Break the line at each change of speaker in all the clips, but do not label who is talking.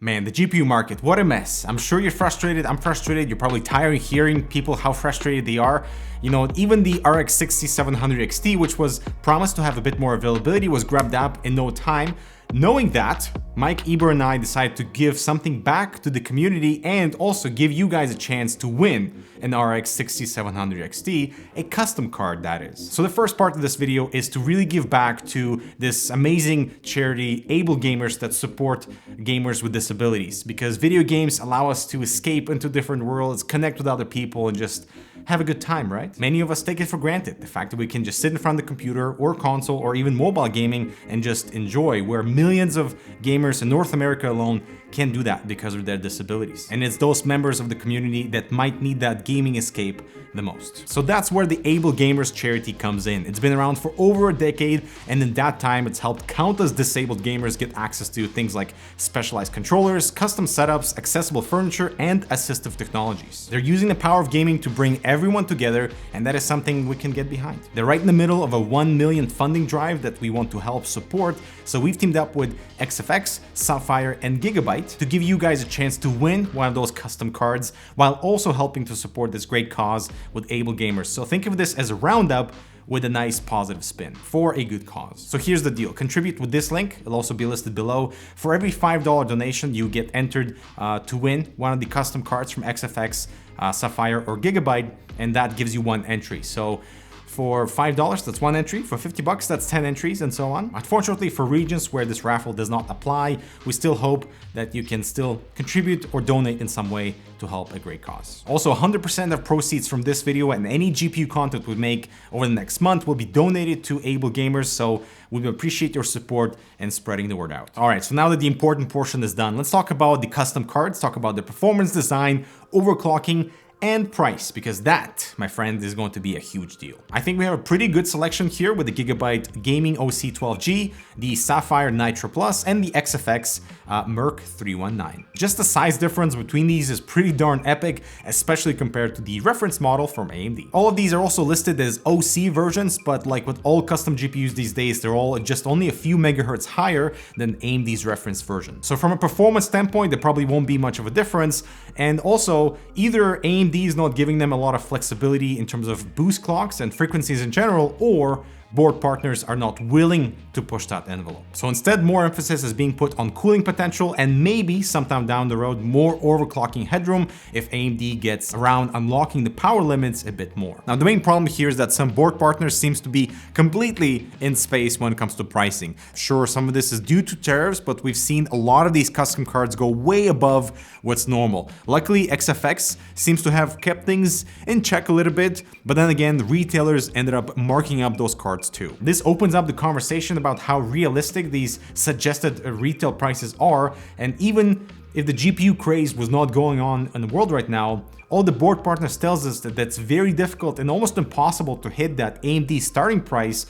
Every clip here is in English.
Man, the GPU market, what a mess. I'm sure you're frustrated, I'm frustrated, you're probably tired of hearing people how frustrated they are. You know, even the RX 6700 XT, which was promised to have a bit more availability, was grabbed up in no time. Knowing that, Mike Eber and I decided to give something back to the community and also give you guys a chance to win an RX 6700 XT, a custom card that is. So the first part of this video is to really give back to this amazing charity, AbleGamers, that support gamers with disabilities, because video games allow us to escape into different worlds, connect with other people, and just have a good time, right? Many of us take it for granted, the fact that we can just sit in front of the computer or console or even mobile gaming and just enjoy, where millions of gamers in North America alone can't do that because of their disabilities. And it's those members of the community that might need that gaming escape the most. So that's where the AbleGamers charity comes in. It's been around for over a decade, and in that time it's helped countless disabled gamers get access to things like specialized controllers, custom setups, accessible furniture, and assistive technologies. They're using the power of gaming to bring everyone together, and that is something we can get behind. They're right in the middle of a 1 million funding drive that we want to help support, so we've teamed up with XFX, Sapphire, and Gigabyte to give you guys a chance to win one of those custom cards while also helping to support this great cause with AbleGamers. So think of this as a roundup with a nice positive spin for a good cause. So here's the deal. Contribute with this link. It'll also be listed below. For every $5 donation, you get entered to win one of the custom cards from XFX, Sapphire, or Gigabyte, and that gives you one entry. So for $5, that's one entry. For $50, that's 10 entries, and so on. Unfortunately, for regions where this raffle does not apply, we still hope that you can still contribute or donate in some way to help a great cause. Also, 100% of proceeds from this video and any GPU content we make over the next month will be donated to AbleGamers, so we appreciate your support and spreading the word out. All right, so now that the important portion is done, let's talk about the custom cards, talk about the performance, design, overclocking, and price, because that, my friend, is going to be a huge deal. I think we have a pretty good selection here with the Gigabyte Gaming OC12G, the Sapphire Nitro Plus, and the XFX Merc 319. Just the size difference between these is pretty darn epic, especially compared to the reference model from AMD. All of these are also listed as OC versions, but like with all custom GPUs these days, they're all just only a few megahertz higher than AMD's reference version. So from a performance standpoint, there probably won't be much of a difference. And also, either AMD is not giving them a lot of flexibility in terms of boost clocks and frequencies in general, or board partners are not willing to push that envelope. So instead, more emphasis is being put on cooling potential and maybe sometime down the road, more overclocking headroom if AMD gets around unlocking the power limits a bit more. Now, the main problem here is that some board partners seems to be completely in space when it comes to pricing. Sure, some of this is due to tariffs, but we've seen a lot of these custom cards go way above what's normal. Luckily, XFX seems to have kept things in check a little bit, but then again, the retailers ended up marking up those cards too. This opens up the conversation about how realistic these suggested retail prices are, and even if the GPU craze was not going on in the world right now, all the board partners tells us that that's very difficult and almost impossible to hit that AMD starting price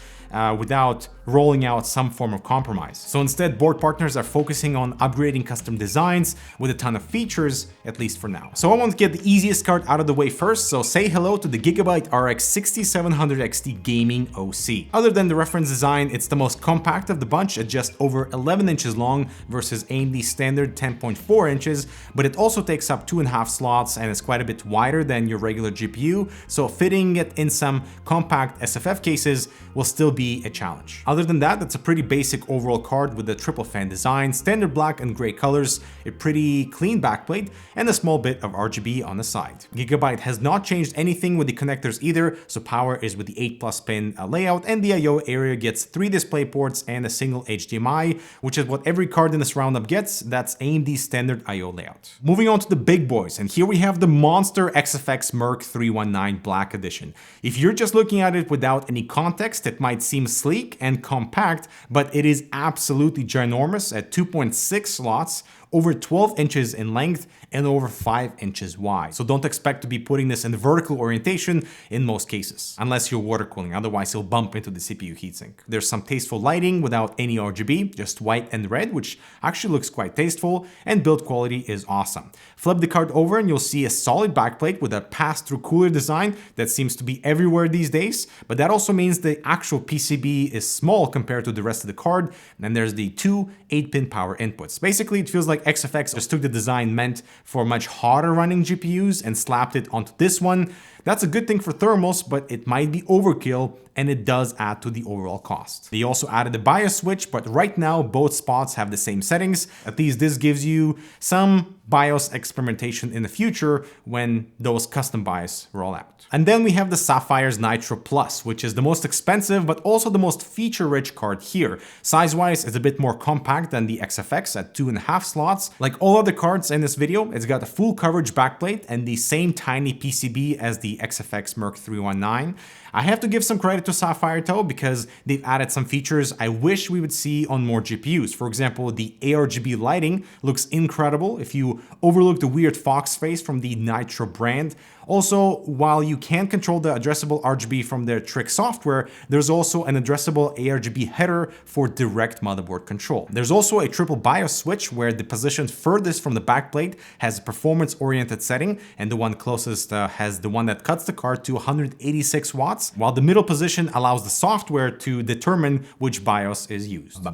without rolling out some form of compromise. So instead, board partners are focusing on upgrading custom designs with a ton of features, at least for now. So I want to get the easiest card out of the way first, so say hello to the Gigabyte RX 6700 XT Gaming OC. Other than the reference design, it's the most compact of the bunch at just over 11 inches long versus AMD's standard 10.4 inches, but it also takes up 2.5 slots and is quite a bit wider than your regular GPU, so fitting it in some compact SFF cases will still be a challenge. Other than that, it's a pretty basic overall card with a triple fan design, standard black and gray colors, a pretty clean backplate, and a small bit of RGB on the side. Gigabyte has not changed anything with the connectors either, so power is with the 8+ pin layout, and the I/O area gets 3 display ports and a single HDMI, which is what every card in this roundup gets. That's AMD's standard I/O layout. Moving on to the big boys, and here we have the monster XFX Merc 319 Black Edition. If you're just looking at it without any context, it might seem sleek and compact, but it is absolutely ginormous at 2.6 slots, over 12 inches in length and over 5 inches wide. So don't expect to be putting this in the vertical orientation in most cases, unless you're water cooling, otherwise you'll bump into the CPU heatsink. There's some tasteful lighting without any RGB, just white and red, which actually looks quite tasteful, and build quality is awesome. Flip the card over and you'll see a solid backplate with a pass-through cooler design that seems to be everywhere these days, but that also means the actual PCB is small compared to the rest of the card, and there's the two 8-pin power inputs. Basically, it feels like like XFX just took the design meant for much hotter running GPUs and slapped it onto this one. That's a good thing for thermals, but it might be overkill, and it does add to the overall cost. They also added a BIOS switch, but right now both spots have the same settings. At least this gives you some BIOS experimentation in the future when those custom BIOS roll out. And then we have the Sapphire's Nitro Plus, which is the most expensive but also the most feature-rich card here. Size-wise, it's a bit more compact than the XFX at 2.5 slots. Like all other cards in this video, it's got a full coverage backplate and the same tiny PCB as the XFX Merc 319. I have to give some credit to Sapphire though, because they've added some features I wish we would see on more GPUs. For example, the ARGB lighting looks incredible if you overlook the weird fox face from the Nitro brand. Also, while you can control the addressable RGB from their Trick software, there's also an addressable ARGB header for direct motherboard control. There's also a triple BIOS switch where the position furthest from the backplate has a performance-oriented setting, and the one closest has the one that cuts the card to 186 watts, while the middle position allows the software to determine which BIOS is used.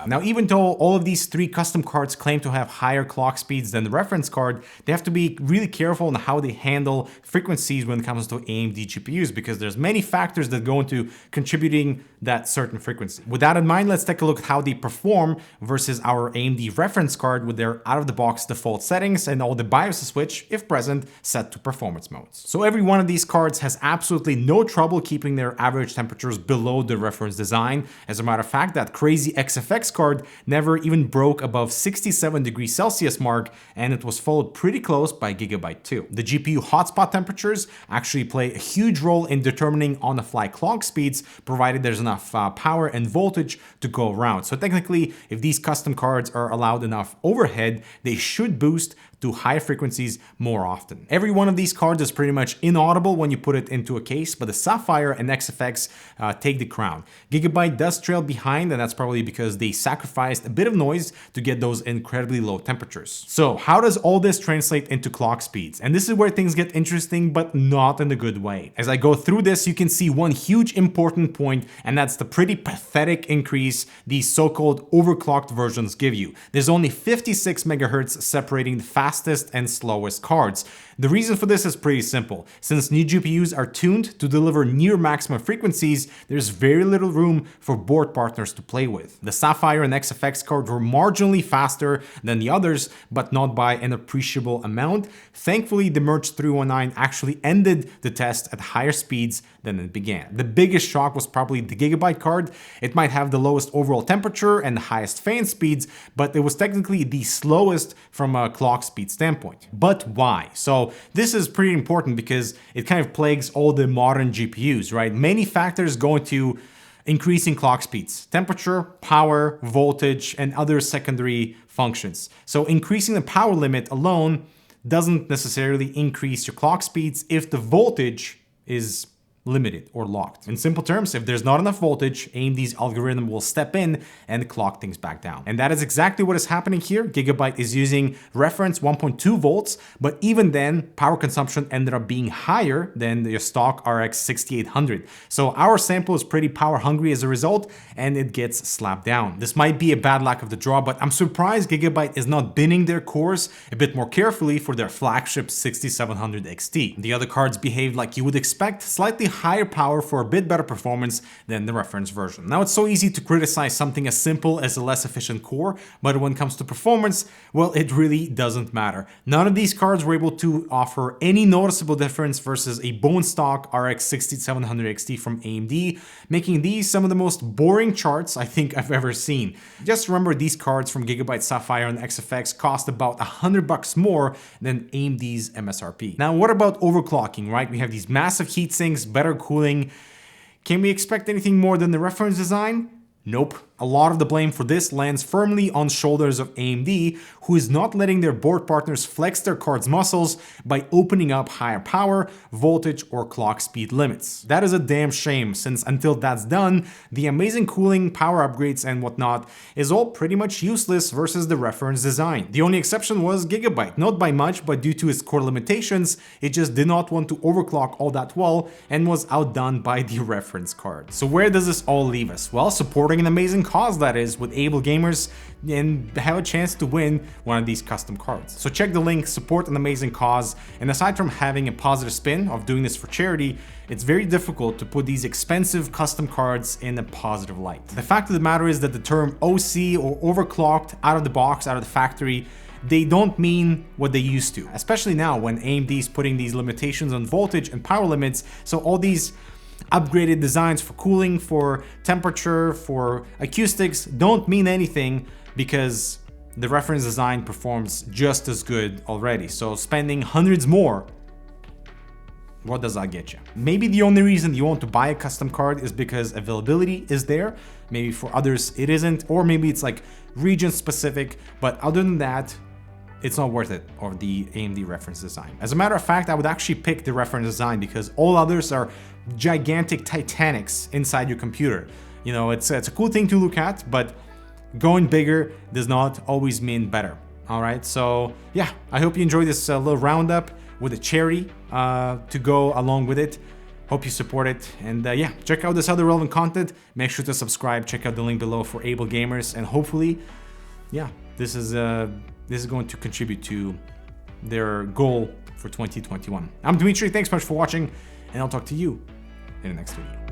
Now, even though all of these three custom cards claim to have higher clock speeds than the reference card, they have to be really careful on how they handle frequencies when it comes to AMD GPUs, because there's many factors that go into contributing that certain frequency. With that in mind, let's take a look at how they perform versus our AMD reference card with their out-of-the-box default settings and all the BIOS switch, if present, set to performance modes. So every one of these cards has absolutely no trouble keeping their average temperatures below the reference design. As a matter of fact, that crazy XFX card never even broke above 67 degrees Celsius mark, and it was followed pretty close by Gigabyte too. The GPU hotspot temperatures actually play a huge role in determining on-the-fly clock speeds, provided there's enough power and voltage to go around. So technically, if these custom cards are allowed enough overhead, they should boost to high frequencies more often. Every one of these cards is pretty much inaudible when you put it into a case, but the Sapphire and XFX take the crown. Gigabyte does trail behind, and that's probably because they sacrificed a bit of noise to get those incredibly low temperatures. So how does all this translate into clock speeds? And this is where things get interesting, but not in a good way. As I go through this, you can see one huge important point, and that's the pretty pathetic increase these so-called overclocked versions give you. There's only 56 megahertz separating the fastest and slowest cards. The reason for this is pretty simple. Since new GPUs are tuned to deliver near maximum frequencies, there's very little room for board partners to play with. The Sapphire and XFX cards were marginally faster than the others, but not by an appreciable amount. Thankfully, the Merge 319 actually ended the test at higher speeds than it began. The biggest shock was probably the Gigabyte card. It might have the lowest overall temperature and the highest fan speeds, but it was technically the slowest from a clock speed standpoint. But why? So this is pretty important because it kind of plagues all the modern GPUs, right? Many factors go into increasing clock speeds: temperature, power, voltage, and other secondary functions. So increasing the power limit alone doesn't necessarily increase your clock speeds if the voltage is limited or locked. In simple terms, if there's not enough voltage, AMD's algorithm will step in and clock things back down. And that is exactly what is happening here. Gigabyte is using reference 1.2 volts, but even then, power consumption ended up being higher than the stock RX 6800. So our sample is pretty power hungry as a result, and it gets slapped down. This might be a bad luck of the draw, but I'm surprised Gigabyte is not binning their cores a bit more carefully for their flagship 6700 XT. The other cards behave like you would expect, slightly higher power for a bit better performance than the reference version. Now, it's so easy to criticize something as simple as a less efficient core, but when it comes to performance, well, it really doesn't matter. None of these cards were able to offer any noticeable difference versus a bone stock RX 6700 XT from AMD, making these some of the most boring charts I think I've ever seen. Just remember, these cards from Gigabyte, Sapphire, and XFX cost about $100 more than AMD's MSRP. Now, what about overclocking, right? We have these massive heat sinks, better cooling. Can we expect anything more than the reference design? Nope. A lot of the blame for this lands firmly on shoulders of AMD, who is not letting their board partners flex their card's muscles by opening up higher power, voltage, or clock speed limits. That is a damn shame, since until that's done, the amazing cooling, power upgrades, and whatnot is all pretty much useless versus the reference design. The only exception was Gigabyte, not by much, but due to its core limitations, it just did not want to overclock all that well and was outdone by the reference card. So where does this all leave us? Well, supporting an amazing cause, that is, with AbleGamers, and have a chance to win one of these custom cards. So check the link, support an amazing cause, and aside from having a positive spin of doing this for charity, it's very difficult to put these expensive custom cards in a positive light. The fact of the matter is that the term OC, or overclocked, out of the box, out of the factory, they don't mean what they used to, especially now when AMD is putting these limitations on voltage and power limits. So all these upgraded designs for cooling, for temperature, for acoustics don't mean anything because the reference design performs just as good already. So spending hundreds more, what does that get you? Maybe the only reason you want to buy a custom card is because availability is there. Maybe for others it isn't, or maybe it's like region specific, but other than that, it's not worth it, or the AMD reference design. As a matter of fact, I would actually pick the reference design because all others are gigantic Titanics inside your computer. You know, it's a cool thing to look at, but going bigger does not always mean better. All right, so yeah, I hope you enjoyed this little roundup with a cherry to go along with it. Hope you support it, and yeah, check out this other relevant content. Make sure to subscribe. Check out the link below for AbleGamers, and hopefully, yeah, this is going to contribute to their goal for 2021. I'm Dmitry. Thanks so much for watching, and I'll talk to you in the next video.